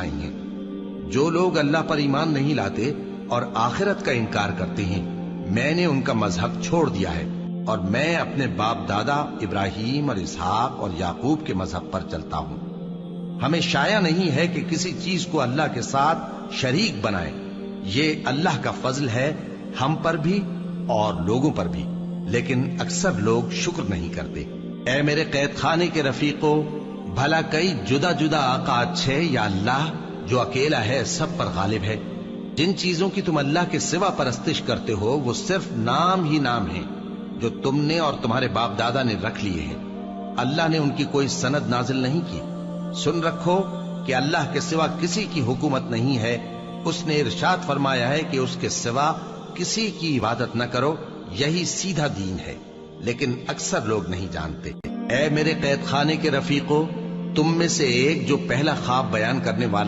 سکھائی ہیں۔ جو لوگ اللہ پر ایمان نہیں لاتے اور آخرت کا انکار کرتے ہیں، میں نے ان کا مذہب چھوڑ دیا ہے اور میں اپنے باپ دادا ابراہیم اور اسحاق اور یعقوب کے مذہب پر چلتا ہوں۔ ہمیں شایع نہیں ہے کہ کسی چیز کو اللہ کے ساتھ شریک بنائیں۔ یہ اللہ کا فضل ہے ہم پر بھی اور لوگوں پر بھی، لیکن اکثر لوگ شکر نہیں کرتے۔ اے میرے قید خانے کے رفیقو، بھلا کئی جدا جدا آقا اچھے یا اللہ جو اکیلا ہے سب پر غالب ہے؟ جن چیزوں کی تم اللہ کے سوا پرستش کرتے ہو وہ صرف نام ہی نام ہیں جو تم نے اور تمہارے باپ دادا نے رکھ لیے ہیں۔ اللہ نے ان کی کوئی سند نازل نہیں کی۔ سن رکھو کہ اللہ کے سوا کسی کی حکومت نہیں ہے۔ اس نے ارشاد فرمایا ہے کہ اس کے سوا کسی کی عبادت نہ کرو، یہی سیدھا دین ہے، لیکن اکثر لوگ نہیں جانتے۔ اے میرے قید خانے کے رفیقو، تم میں سے ایک جو پہلا خواب بیان کرنے والا